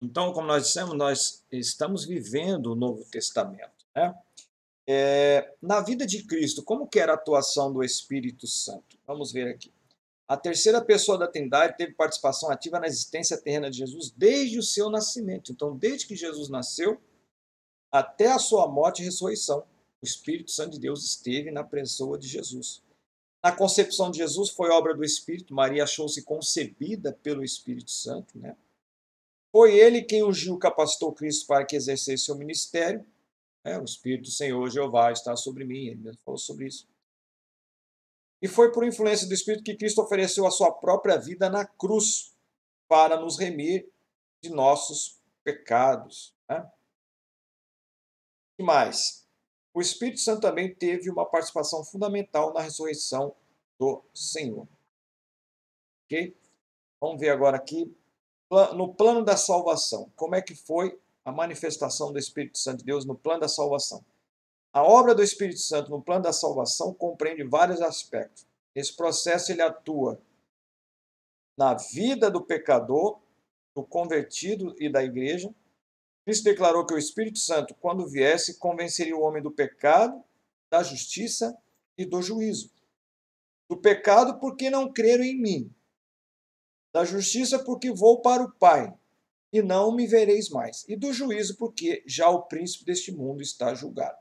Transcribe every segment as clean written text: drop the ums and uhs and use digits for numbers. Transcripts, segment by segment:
Então, como nós dissemos, nós estamos vivendo o Novo Testamento, né? Na vida de Cristo, como que era a atuação do Espírito Santo? Vamos ver aqui. A terceira pessoa da Trindade teve participação ativa na existência terrena de Jesus desde o seu nascimento. Então, desde que Jesus nasceu até a sua morte e ressurreição, o Espírito Santo de Deus esteve na pessoa de Jesus. Na concepção de Jesus foi obra do Espírito, Maria achou-se concebida pelo Espírito Santo, né? Foi ele quem ungiu e capacitou Cristo para que exercesse seu ministério. O Espírito do Senhor Jeová está sobre mim, ele mesmo falou sobre isso. E foi por influência do Espírito que Cristo ofereceu a sua própria vida na cruz para nos remir de nossos pecados. Né? E mais, o Espírito Santo também teve uma participação fundamental na ressurreição do Senhor. Ok? Vamos ver agora aqui, no plano da salvação, como é que foi a manifestação do Espírito Santo de Deus no plano da salvação. A obra do Espírito Santo no plano da salvação compreende vários aspectos. Esse processo ele atua na vida do pecador, do convertido e da igreja. Cristo declarou que o Espírito Santo, quando viesse, convenceria o homem do pecado, da justiça e do juízo. Do pecado, porque não creram em mim. Da justiça, porque vou para o Pai, e não me vereis mais. E do juízo, porque já o príncipe deste mundo está julgado.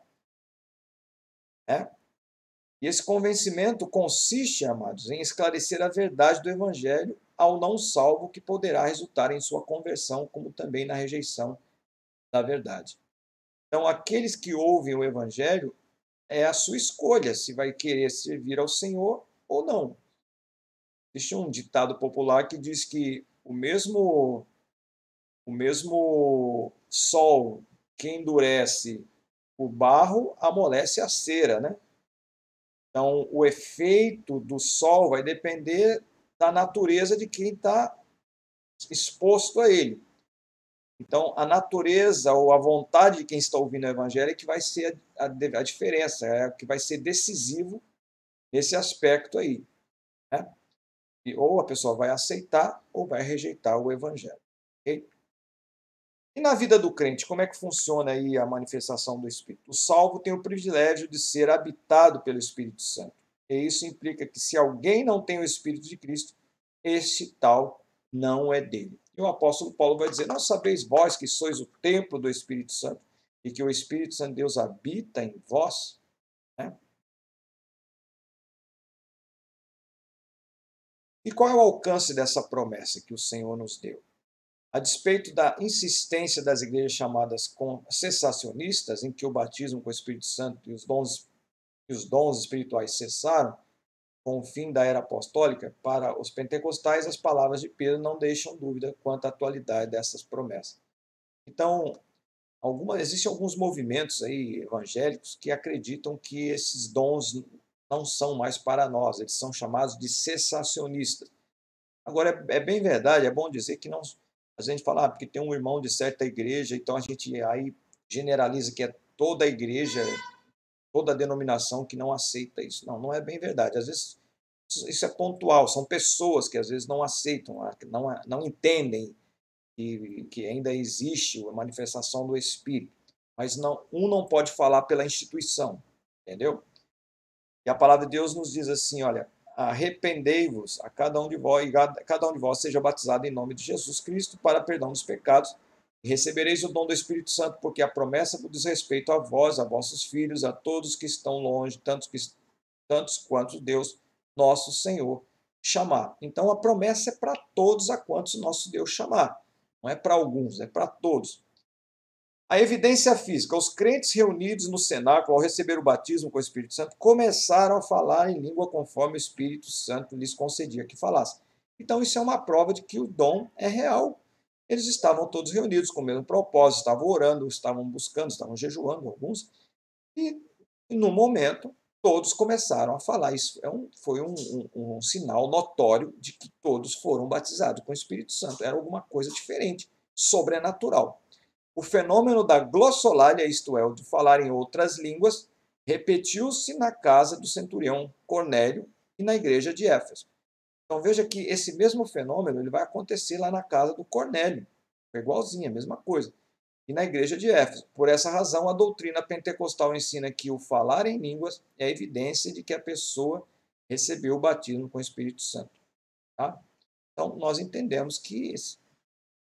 E esse convencimento consiste, amados, em esclarecer a verdade do Evangelho ao não salvo, que poderá resultar em sua conversão, como também na rejeição da verdade. Então, aqueles que ouvem o Evangelho, é a sua escolha se vai querer servir ao Senhor ou não. Existe um ditado popular que diz que o mesmo sol que endurece o barro amolece a cera, né? Então, o efeito do sol vai depender da natureza de quem está exposto a ele. Então, a natureza ou a vontade de quem está ouvindo o evangelho é que vai ser a diferença, é o que vai ser decisivo nesse aspecto aí. Né? Ou a pessoa vai aceitar ou vai rejeitar o evangelho. Okay? E na vida do crente, como é que funciona aí a manifestação do Espírito? O salvo tem o privilégio de ser habitado pelo Espírito Santo. E isso implica que se alguém não tem o Espírito de Cristo, esse tal não é dele. E o apóstolo Paulo vai dizer: não sabeis vós que sois o templo do Espírito Santo e que o Espírito Santo de Deus habita em vós? Né? E qual é o alcance dessa promessa que o Senhor nos deu? A despeito da insistência das igrejas chamadas cessacionistas, em que o batismo com o Espírito Santo e os dons espirituais cessaram com o fim da era apostólica, para os pentecostais as palavras de Pedro não deixam dúvida quanto à atualidade dessas promessas. Então, existem alguns movimentos aí evangélicos que acreditam que esses dons não são mais para nós, eles são chamados de cessacionistas. Agora, é bem verdade, é bom dizer que não. A gente fala, porque tem um irmão de certa igreja, então a gente aí generaliza que é toda a igreja, toda a denominação que não aceita isso. Não, não é bem verdade. Às vezes isso é pontual, são pessoas que às vezes não aceitam, não entendem que ainda existe a manifestação do Espírito. Mas não pode falar pela instituição, entendeu? E a palavra de Deus nos diz assim, olha, arrependei-vos a cada um de vós, e cada um de vós seja batizado em nome de Jesus Cristo para perdão dos pecados, e recebereis o dom do Espírito Santo, porque a promessa diz respeito a vós, a vossos filhos, a todos que estão longe, tantos quanto Deus, nosso Senhor, chamar. Então a promessa é para todos a quantos nosso Deus chamar. Não é para alguns, é para todos. A evidência física: os crentes reunidos no cenáculo, ao receber o batismo com o Espírito Santo, começaram a falar em língua conforme o Espírito Santo lhes concedia que falassem. Então, isso é uma prova de que o dom é real. Eles estavam todos reunidos com o mesmo propósito, estavam orando, estavam buscando, estavam jejuando, alguns, e no momento todos começaram a falar. Isso foi um sinal notório de que todos foram batizados com o Espírito Santo. Era alguma coisa diferente, sobrenatural. O fenômeno da glossolalia, isto é, o de falar em outras línguas, repetiu-se na casa do centurião Cornélio e na igreja de Éfeso. Então veja que esse mesmo fenômeno ele vai acontecer lá na casa do Cornélio. Foi igualzinho, a mesma coisa. E na igreja de Éfeso. Por essa razão, a doutrina pentecostal ensina que o falar em línguas é evidência de que a pessoa recebeu o batismo com o Espírito Santo. Tá? Então, nós entendemos que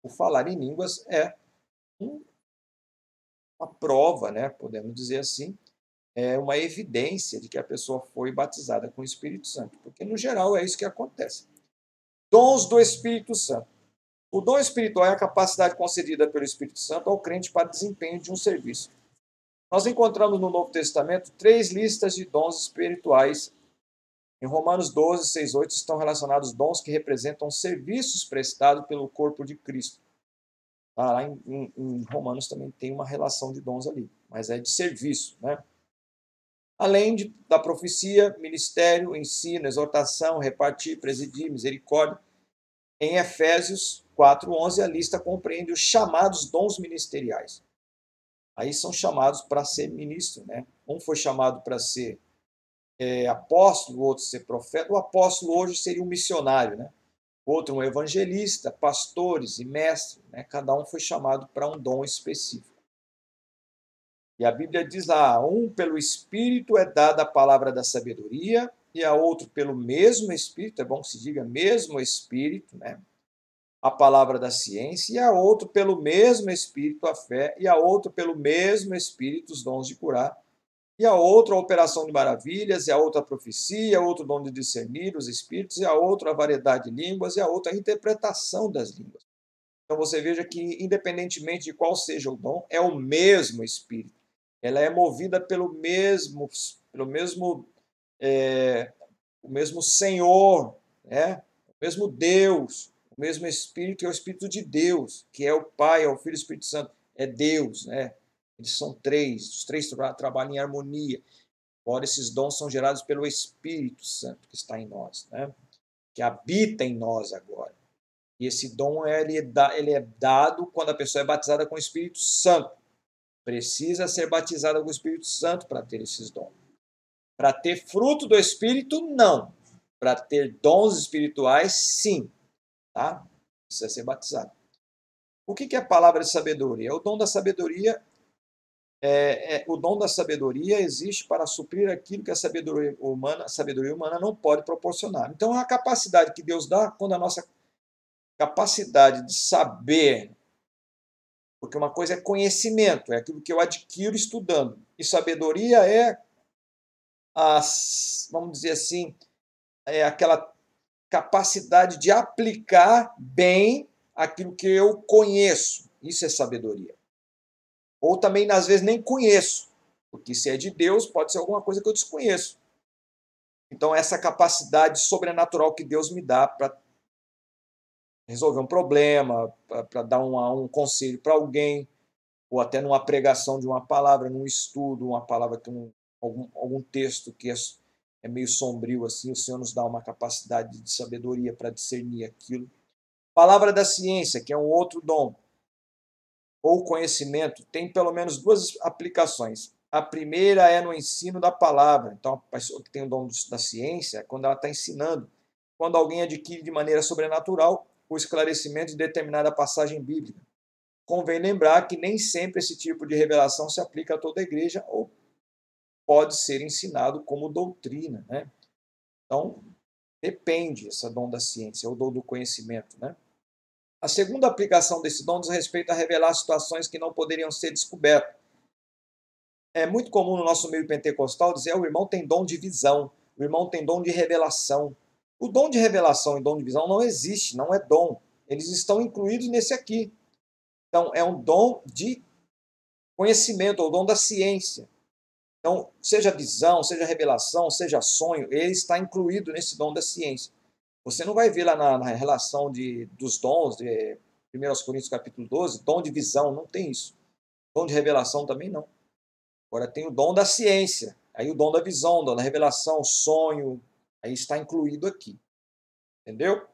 o falar em línguas é uma prova, né, podemos dizer assim, é uma evidência de que a pessoa foi batizada com o Espírito Santo. Porque, no geral, é isso que acontece. Dons do Espírito Santo. O dom espiritual é a capacidade concedida pelo Espírito Santo ao crente para desempenho de um serviço. Nós encontramos no Novo Testamento 3 listas de dons espirituais. Em Romanos 12, 6, 8 estão relacionados dons que representam serviços prestados pelo corpo de Cristo. Lá em Romanos também tem uma relação de dons ali, mas é de serviço, né? Além da profecia, ministério, ensino, exortação, repartir, presidir, misericórdia. Em Efésios 4:11, a lista compreende os chamados dons ministeriais. Aí são chamados para ser ministro, né? Um foi chamado para ser apóstolo, o outro ser profeta. O apóstolo hoje seria um missionário, né? O outro um evangelista, pastores e mestres, né? Cada um foi chamado para um dom específico. E a Bíblia diz lá, a um pelo Espírito é dada a palavra da sabedoria, e a outro pelo mesmo Espírito, é bom que se diga mesmo Espírito, né? A palavra da ciência, e a outro pelo mesmo Espírito a fé, e a outro pelo mesmo Espírito os dons de curar, e a outra a operação de maravilhas, e a outra a profecia, a outro dom de discernir os espíritos, e a outra a variedade de línguas, e a outra a interpretação das línguas. Então você veja que, independentemente de qual seja o dom, é o mesmo Espírito. Ela é movida o mesmo Senhor, né? O mesmo Deus, o mesmo Espírito, que é o Espírito de Deus, que é o Pai, é o Filho e o Espírito Santo, é Deus, né? Eles são 3, os 3 trabalham em harmonia. Ora, esses dons são gerados pelo Espírito Santo que está em nós, né? Que habita em nós agora. E esse dom ele é dado quando a pessoa é batizada com o Espírito Santo. Precisa ser batizada com o Espírito Santo para ter esses dons. Para ter fruto do Espírito, não. Para ter dons espirituais, sim. Tá? Precisa ser batizado. O que é a palavra de sabedoria? O dom da sabedoria existe para suprir aquilo que a sabedoria humana não pode proporcionar. Então, é uma capacidade que Deus dá quando a nossa capacidade de saber, porque uma coisa é conhecimento, é aquilo que eu adquiro estudando, e sabedoria vamos dizer assim, é aquela capacidade de aplicar bem aquilo que eu conheço. Isso é sabedoria. Ou também, às vezes, nem conheço, porque se é de Deus, pode ser alguma coisa que eu desconheço. Então, essa capacidade sobrenatural que Deus me dá para resolver um problema, para dar um conselho para alguém, ou até numa pregação de uma palavra, num estudo, uma palavra algum texto que é meio sombrio assim, o Senhor nos dá uma capacidade de sabedoria para discernir aquilo. Palavra da ciência, que é um outro dom, ou conhecimento, tem pelo menos 2 aplicações. A primeira é no ensino da palavra. Então, a pessoa que tem o dom da ciência, quando ela está ensinando, quando alguém adquire de maneira sobrenatural o esclarecimento de determinada passagem bíblica. Convém lembrar que nem sempre esse tipo de revelação se aplica a toda a igreja ou pode ser ensinado como doutrina, né? Então, depende esse dom da ciência, ou dom do conhecimento, né? A segunda aplicação desse dom diz respeito a revelar situações que não poderiam ser descobertas. É muito comum no nosso meio pentecostal dizer o irmão tem dom de visão, o irmão tem dom de revelação. O dom de revelação e dom de visão não existe, não é dom. Eles estão incluídos nesse aqui. Então, é um dom de conhecimento, ou dom da ciência. Então, seja visão, seja revelação, seja sonho, ele está incluído nesse dom da ciência. Você não vai ver lá na relação dos dons, de 1 Coríntios capítulo 12, dom de visão, não tem isso. Dom de revelação também não. Agora tem o dom da ciência, aí o dom da visão, o dom da revelação, sonho, aí está incluído aqui. Entendeu?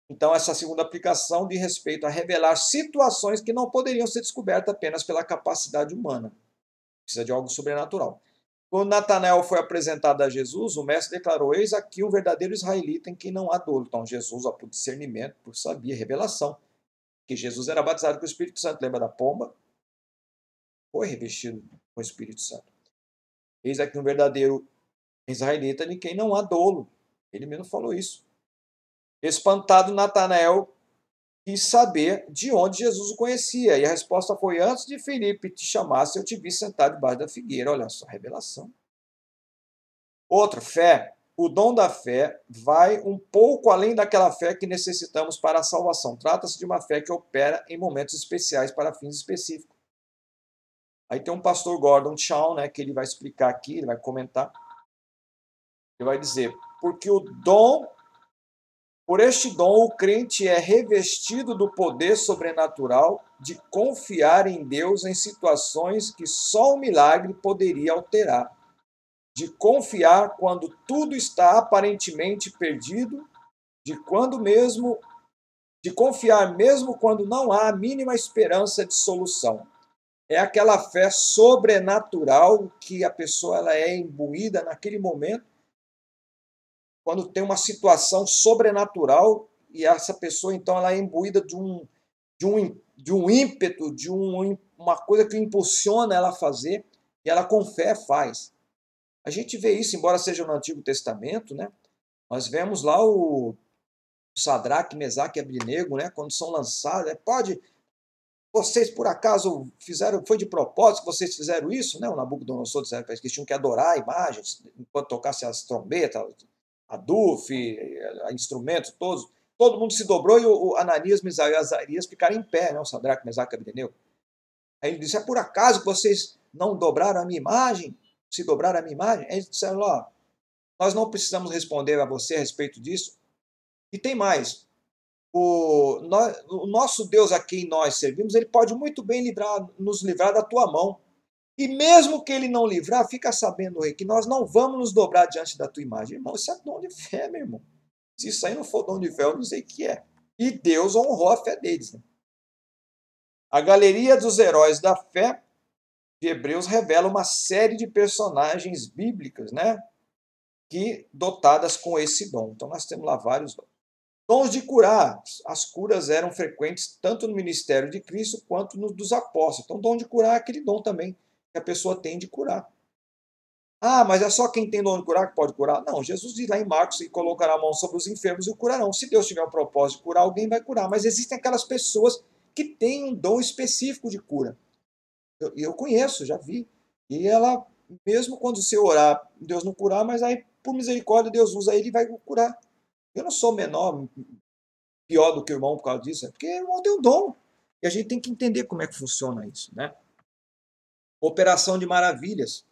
Então, essa segunda aplicação diz respeito a revelar situações que não poderiam ser descobertas apenas pela capacidade humana. Precisa de algo sobrenatural. Quando Natanael foi apresentado a Jesus, o mestre declarou: eis aqui um verdadeiro israelita em quem não há dolo. Então, Jesus, por discernimento, por sabia, revelação, Que Jesus era batizado com o Espírito Santo. Lembra da pomba? Foi revestido com o Espírito Santo. Eis aqui um verdadeiro israelita de quem não há dolo. Ele mesmo falou isso. Espantado, Natanael quis saber de onde Jesus o conhecia. E a resposta foi: antes de Filipe te chamasse, eu te vi sentado debaixo da figueira. Olha só, revelação. Outra, fé. O dom da fé vai um pouco além daquela fé que necessitamos para a salvação. Trata-se de uma fé que opera em momentos especiais para fins específicos. Aí tem um pastor Gordon Shaw, né, que ele vai explicar aqui, ele vai comentar. Ele vai dizer: porque por este dom, o crente é revestido do poder sobrenatural de confiar em Deus em situações que só o milagre poderia alterar. De confiar quando tudo está aparentemente perdido, de confiar mesmo quando não há a mínima esperança de solução. É aquela fé sobrenatural que a pessoa ela é imbuída naquele momento, quando tem uma situação sobrenatural e essa pessoa então ela é imbuída de um ímpeto, uma coisa que impulsiona ela a fazer, e ela com fé faz. A gente vê isso, embora seja no Antigo Testamento, né? Nós vemos lá o Sadraque, Mesaque e Abednego, né? Quando são lançados, vocês por acaso fizeram, foi de propósito que vocês fizeram isso, né? O Nabucodonosor disseram que eles tinham que adorar imagens enquanto tocassem as trombetas, a Duf, a instrumentos todos. Todo mundo se dobrou e o Ananias, Misael e Azarias ficaram em pé, né? O Sadraque, Mesaque e Abednego. Aí ele disse: é por acaso que vocês não dobraram a minha imagem? Se dobraram a minha imagem? Aí eles disseram: ó, nós não precisamos responder a você a respeito disso. E tem mais. O nosso Deus a quem nós servimos, ele pode muito bem nos livrar da tua mão. E mesmo que ele não livrar, fica sabendo, rei, que nós não vamos nos dobrar diante da tua imagem. Irmão, isso é dom de fé, meu irmão. Se isso aí não for dom de fé, eu não sei o que é. E Deus honrou a fé deles. Né? A galeria dos heróis da fé de Hebreus revela uma série de personagens bíblicas, né? Que dotadas com esse dom. Então nós temos lá vários dons. Dons de curar. As curas eram frequentes tanto no ministério de Cristo quanto no dos apóstolos. Então, dom de curar é aquele dom também que a pessoa tem de curar. Ah, mas é só quem tem dom de curar que pode curar? Não, Jesus diz lá em Marcos que colocará a mão sobre os enfermos e o curarão. Se Deus tiver o propósito de curar, alguém vai curar. Mas existem aquelas pessoas que têm um dom específico de cura. Eu conheço, já vi. E ela, mesmo quando você orar, Deus não curar, mas aí, por misericórdia, Deus usa ele e vai curar. Eu não sou menor, pior do que o irmão por causa disso, é porque o irmão tem um dom. E a gente tem que entender como é que funciona isso. Né? Operação de maravilhas.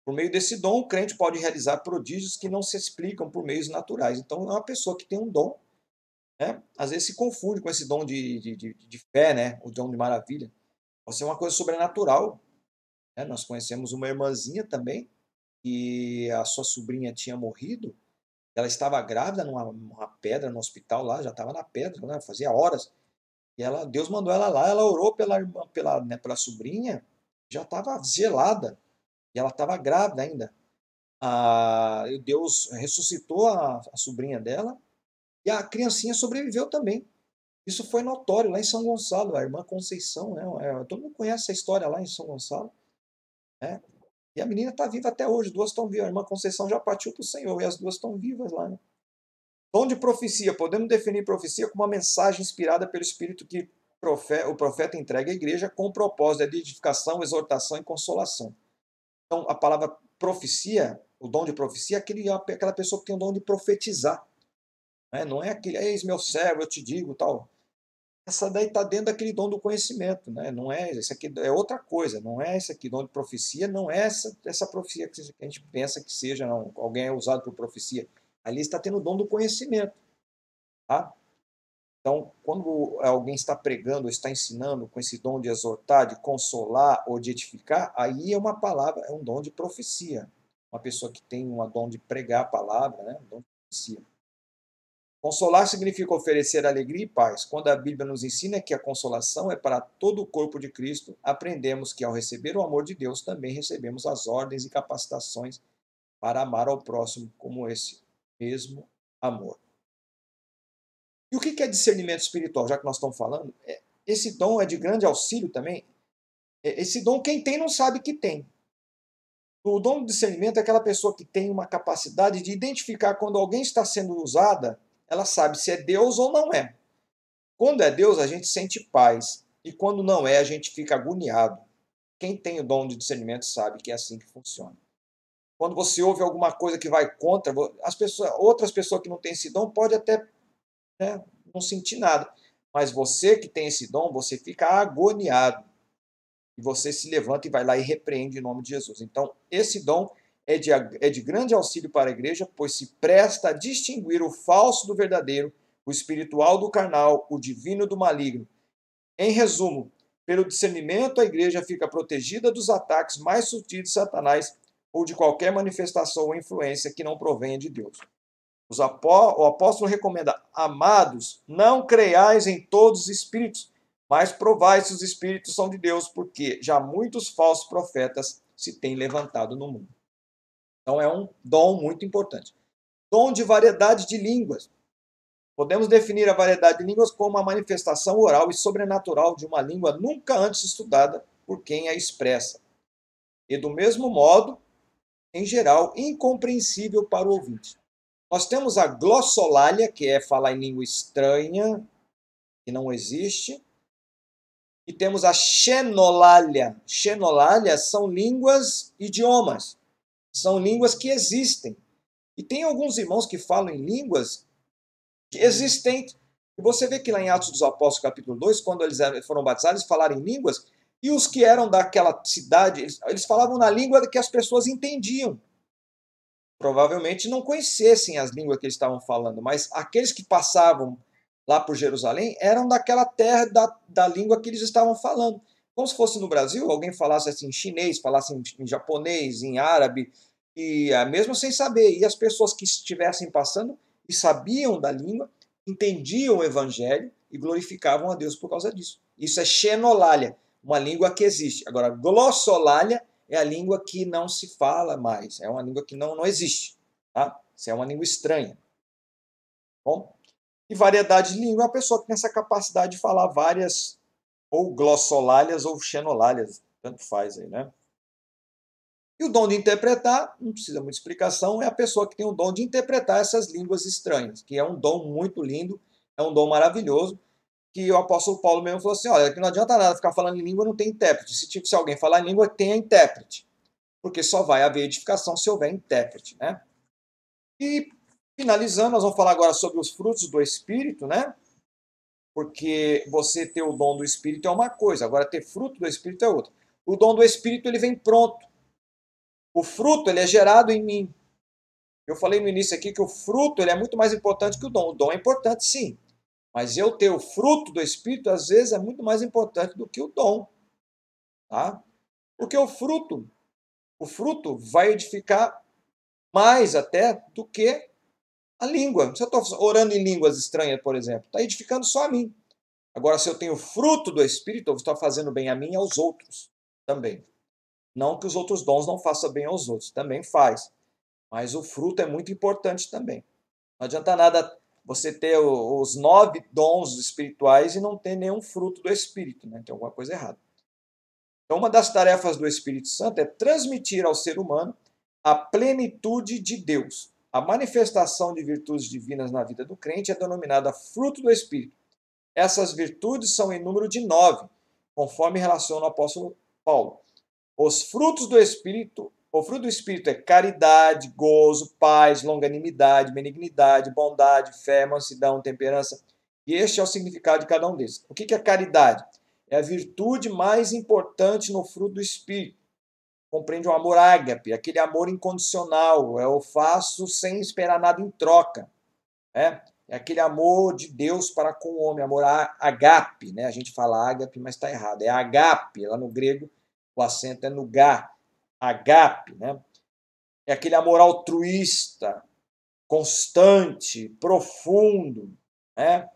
Por meio desse dom, o crente pode realizar prodígios que não se explicam por meios naturais. Então, é uma pessoa que tem um dom, né? Às vezes se confunde com esse dom de fé, né? O dom de maravilha. Pode ser uma coisa sobrenatural. Né? Nós conhecemos uma irmãzinha também, que a sua sobrinha tinha morrido. Ela estava grávida numa pedra no hospital lá, já estava na pedra, né? Fazia horas. E Deus mandou ela lá, ela orou pela irmã, pela sobrinha, já estava gelada. E ela estava grávida ainda. Deus ressuscitou a sobrinha dela e a criancinha sobreviveu também. Isso foi notório lá em São Gonçalo, a irmã Conceição, né? Todo mundo conhece essa história lá em São Gonçalo. Né? E a menina está viva até hoje, duas estão vivas. A irmã Conceição já partiu para o Senhor e as duas estão vivas lá. Né? Dom de profecia. Podemos definir profecia como uma mensagem inspirada pelo Espírito que o profeta entrega à igreja com o propósito de edificação, exortação e consolação. Então, a palavra profecia, o dom de profecia, é aquela pessoa que tem o dom de profetizar. Né? Não é aquele, eis meu servo, eu te digo, tal. Essa daí está dentro daquele dom do conhecimento. Né? Não é, isso aqui é outra coisa. Não é esse aqui, dom de profecia, não é essa profecia que a gente pensa que seja, não. Alguém é usado por profecia. Ali está tendo o dom do conhecimento. Tá? Então, quando alguém está pregando, ou está ensinando com esse dom de exortar, de consolar ou de edificar, aí é uma palavra, é um dom de profecia. Uma pessoa que tem um dom de pregar a palavra, né? Um dom de profecia. Consolar significa oferecer alegria e paz. Quando a Bíblia nos ensina que a consolação é para todo o corpo de Cristo, aprendemos que ao receber o amor de Deus, também recebemos as ordens e capacitações para amar ao próximo como esse mesmo amor. E o que é discernimento espiritual? Já que nós estamos falando, esse dom é de grande auxílio também. Esse dom, quem tem não sabe que tem. O dom do discernimento é aquela pessoa que tem uma capacidade de identificar quando alguém está sendo usada, ela sabe se é Deus ou não é. Quando é Deus, a gente sente paz. E quando não é, a gente fica agoniado. Quem tem o dom de discernimento sabe que é assim que funciona. Quando você ouve alguma coisa que vai contra, outras pessoas que não têm esse dom podem até, né, não sentir nada. Mas você que tem esse dom, você fica agoniado. E você se levanta e vai lá e repreende em nome de Jesus. Então, esse dom é de grande auxílio para a igreja, pois se presta a distinguir o falso do verdadeiro, o espiritual do carnal, o divino do maligno. Em resumo, pelo discernimento, a igreja fica protegida dos ataques mais sutis de Satanás ou de qualquer manifestação ou influência que não provenha de Deus. O apóstolo recomenda: amados, não creiais em todos os espíritos, mas provai se os espíritos são de Deus, porque já muitos falsos profetas se têm levantado no mundo. Então é um dom muito importante. Dom de variedade de línguas. Podemos definir a variedade de línguas como a manifestação oral e sobrenatural de uma língua nunca antes estudada por quem a expressa. E do mesmo modo, em geral, incompreensível para o ouvinte. Nós temos a glossolalia, que é falar em língua estranha, que não existe. E temos a xenolalia. Xenolalia são línguas, idiomas. São línguas que existem. E tem alguns irmãos que falam em línguas existentes. E você vê que lá em Atos dos Apóstolos, capítulo 2, quando eles foram batizados, eles falaram em línguas, e os que eram daquela cidade, eles falavam na língua que as pessoas entendiam. Provavelmente não conhecessem as línguas que eles estavam falando, mas aqueles que passavam lá por Jerusalém eram daquela terra da língua que eles estavam falando. Como se fosse no Brasil, alguém falasse assim em chinês, falasse em japonês, em árabe, e mesmo sem saber. E as pessoas que estivessem passando e sabiam da língua, entendiam o evangelho e glorificavam a Deus por causa disso. Isso é xenolalia, uma língua que existe. Agora, glossolalia é a língua que não se fala mais, é uma língua que não existe. Tá? Isso é uma língua estranha. Bom? E variedade de língua é uma pessoa que tem essa capacidade de falar várias, ou glossolálias ou xenolálias, tanto faz aí, né? E o dom de interpretar, não precisa muita explicação, é a pessoa que tem o dom de interpretar essas línguas estranhas, que é um dom muito lindo, é um dom maravilhoso, que o apóstolo Paulo mesmo falou assim, olha, que não adianta nada ficar falando em língua, não tem intérprete. Se alguém falar em língua, tenha intérprete. Porque só vai haver edificação se houver intérprete, né? E, finalizando, nós vamos falar agora sobre os frutos do Espírito, né? Porque você ter o dom do Espírito é uma coisa, agora ter fruto do Espírito é outra. O dom do Espírito, ele vem pronto. O fruto, ele é gerado em mim. Eu falei no início aqui que o fruto, ele é muito mais importante que o dom. O dom é importante, sim. Mas eu ter o fruto do Espírito, às vezes, é muito mais importante do que o dom. Tá? Porque o fruto vai edificar mais até do que a língua. Se eu estou orando em línguas estranhas, por exemplo, está edificando só a mim. Agora, se eu tenho fruto do Espírito, eu estou fazendo bem a mim e aos outros também. Não que os outros dons não façam bem aos outros, também faz. Mas o fruto é muito importante também. Não adianta nada você ter os 9 dons espirituais e não ter nenhum fruto do Espírito, né? Tem alguma coisa errada. Então, uma das tarefas do Espírito Santo é transmitir ao ser humano a plenitude de Deus. A manifestação de virtudes divinas na vida do crente é denominada fruto do Espírito. Essas virtudes são em número de 9, conforme relaciona o apóstolo Paulo. Os frutos do Espírito, o fruto do Espírito é caridade, gozo, paz, longanimidade, benignidade, bondade, fé, mansidão, temperança. E este é o significado de cada um desses. O que é caridade? É a virtude mais importante no fruto do Espírito. Compreende o amor ágape, aquele amor incondicional. Eu faço sem esperar nada em troca. É aquele amor de Deus para com o homem, amor agape, né? A gente fala ágape, mas está errado. É agape, lá no grego o acento é no gá, agape, né? É aquele amor altruísta, constante, profundo, né?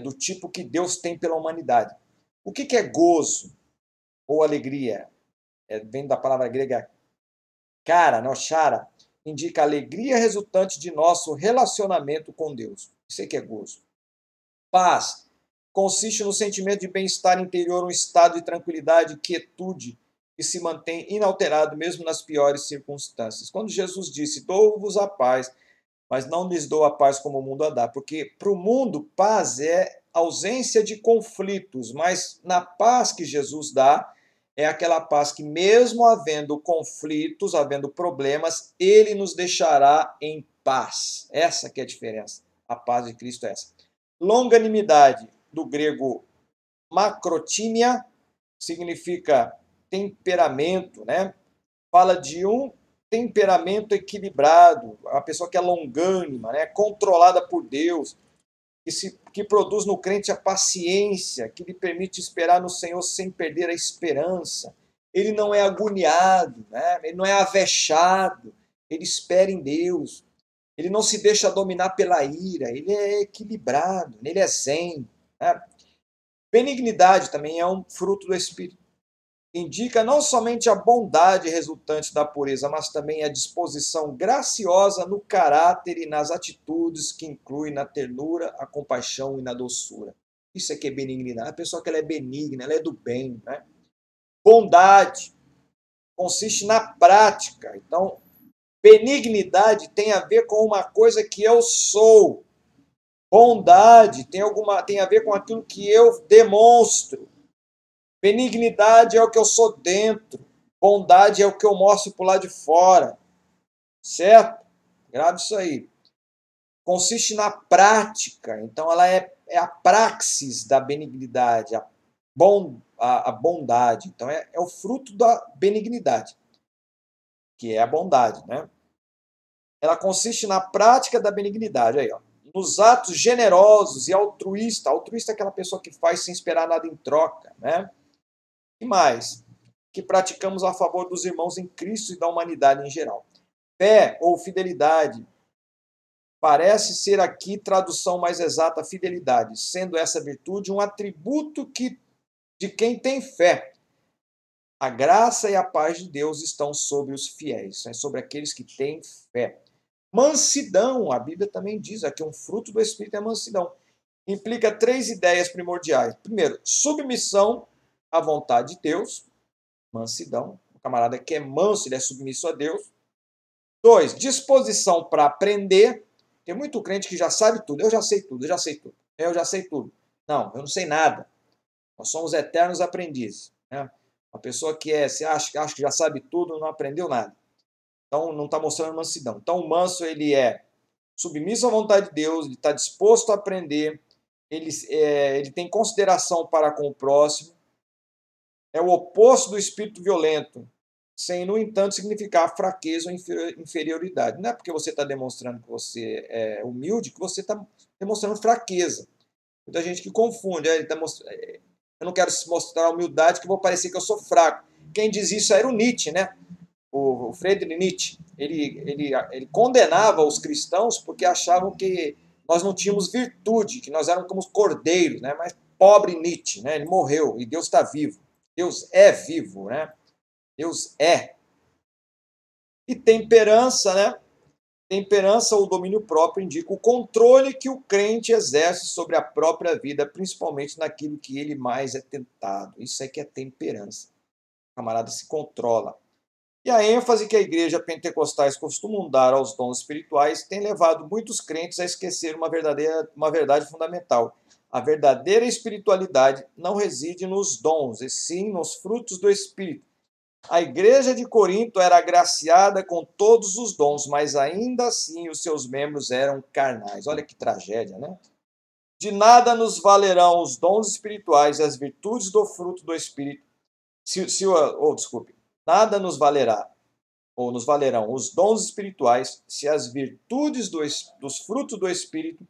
Do tipo que Deus tem pela humanidade. O que é gozo ou alegria? Vem da palavra grega cara, noshara, indica a alegria resultante de nosso relacionamento com Deus. Isso aí que é gozo. Paz, consiste no sentimento de bem-estar interior, um estado de tranquilidade e quietude que se mantém inalterado mesmo nas piores circunstâncias. Quando Jesus disse, dou-vos a paz, mas não lhes dou a paz como o mundo a dá, porque para o mundo paz é ausência de conflitos, mas na paz que Jesus dá, é aquela paz que mesmo havendo conflitos, havendo problemas, ele nos deixará em paz. Essa que é a diferença. A paz de Cristo é essa. Longanimidade, do grego macrotímia, significa temperamento, né? Fala de um temperamento equilibrado, a pessoa que é longânima, né? Controlada por Deus, que produz no crente a paciência, que lhe permite esperar no Senhor sem perder a esperança. Ele não é agoniado, né? Ele não é avexado, ele espera em Deus. Ele não se deixa dominar pela ira, ele é equilibrado, ele é zen. Né? Benignidade também é um fruto do Espírito. Indica não somente a bondade resultante da pureza, mas também a disposição graciosa no caráter e nas atitudes, que inclui na ternura, a compaixão e na doçura. Isso é que é benignidade. A pessoa que ela é benigna, ela é do bem. Né? Bondade consiste na prática. Então, benignidade tem a ver com uma coisa que eu sou. Bondade tem a ver com aquilo que eu demonstro. Benignidade é o que eu sou dentro. Bondade é o que eu mostro por lá de fora. Certo? Grave isso aí. Consiste na prática. Então, ela é a praxis da benignidade, a bondade. Então, é o fruto da benignidade, que é a bondade. Né? Ela consiste na prática da benignidade. Aí, ó. Nos atos generosos e altruísta. Altruísta é aquela pessoa que faz sem esperar nada em troca. Né? E mais, que praticamos a favor dos irmãos em Cristo e da humanidade em geral. Fé ou fidelidade parece ser aqui tradução mais exata, fidelidade, sendo essa virtude um atributo de quem tem fé. A graça e a paz de Deus estão sobre os fiéis, sobre aqueles que têm fé. Mansidão, a Bíblia também diz aqui, um fruto do Espírito é mansidão. Implica 3 ideias primordiais. Primeiro, submissão à vontade de Deus. Mansidão. O camarada que é manso, ele é submisso a Deus. 2, disposição para aprender. Tem muito crente que já sabe tudo. Eu já sei tudo, eu já sei tudo. Eu já sei tudo. Não, eu não sei nada. Nós somos eternos aprendizes. Né? Uma pessoa que se acha que já sabe tudo, não aprendeu nada. Então, não está mostrando mansidão. Então, o manso, ele é submisso à vontade de Deus, ele está disposto a aprender, ele tem consideração para com o próximo, é o oposto do espírito violento, sem, no entanto, significar fraqueza ou inferioridade. Não é porque você está demonstrando que você é humilde que você está demonstrando fraqueza. Muita gente que confunde. Eu não quero mostrar humildade que vou parecer que eu sou fraco. Quem diz isso era o Nietzsche, né? O Friedrich Nietzsche. Ele condenava os cristãos porque achavam que nós não tínhamos virtude, que nós éramos como cordeiros, né? Mas pobre Nietzsche, né? Ele morreu e Deus está vivo. Deus é vivo, né? Deus é. E temperança, né? Temperança ou domínio próprio indica o controle que o crente exerce sobre a própria vida, principalmente naquilo que ele mais é tentado. Isso é que é temperança. O camarada se controla. E a ênfase que a igreja pentecostais costumam dar aos dons espirituais tem levado muitos crentes a esquecer uma verdade fundamental. A verdadeira espiritualidade não reside nos dons, e sim nos frutos do Espírito. A igreja de Corinto era agraciada com todos os dons, mas ainda assim os seus membros eram carnais. Olha que tragédia, né? De nada nos valerão os dons espirituais e as virtudes do fruto do Espírito. Nada nos valerá, ou nos valerão os dons espirituais se as virtudes dos frutos do Espírito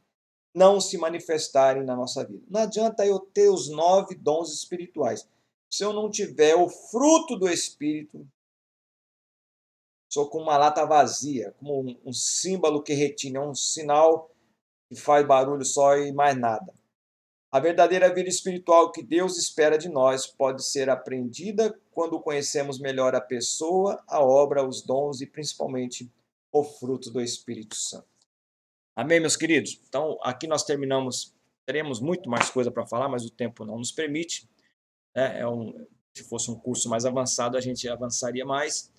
não se manifestarem na nossa vida. Não adianta eu ter os 9 dons espirituais. Se eu não tiver o fruto do Espírito, sou como uma lata vazia, como um símbolo que retina, um sinal que faz barulho só e mais nada. A verdadeira vida espiritual que Deus espera de nós pode ser aprendida quando conhecemos melhor a pessoa, a obra, os dons e principalmente o fruto do Espírito Santo. Amém, meus queridos? Então, aqui nós terminamos teremos muito mais coisa para falar, mas o tempo não nos permite, né? Se fosse um curso mais avançado, a gente avançaria mais,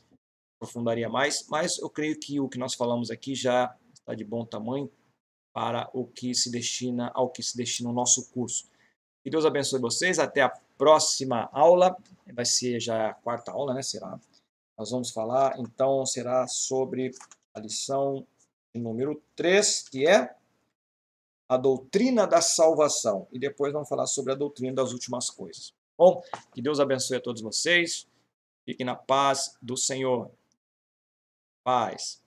aprofundaria mais, mas eu creio que o que nós falamos aqui já está de bom tamanho para o que se destina ao que se destina o nosso curso. Que Deus abençoe vocês. Até a próxima aula. Vai ser já a quarta aula, né? Será? Nós vamos falar, então, será sobre a lição número 3, que é a doutrina da salvação. E depois vamos falar sobre a doutrina das últimas coisas. Bom, que Deus abençoe a todos vocês. Fiquem na paz do Senhor. Paz.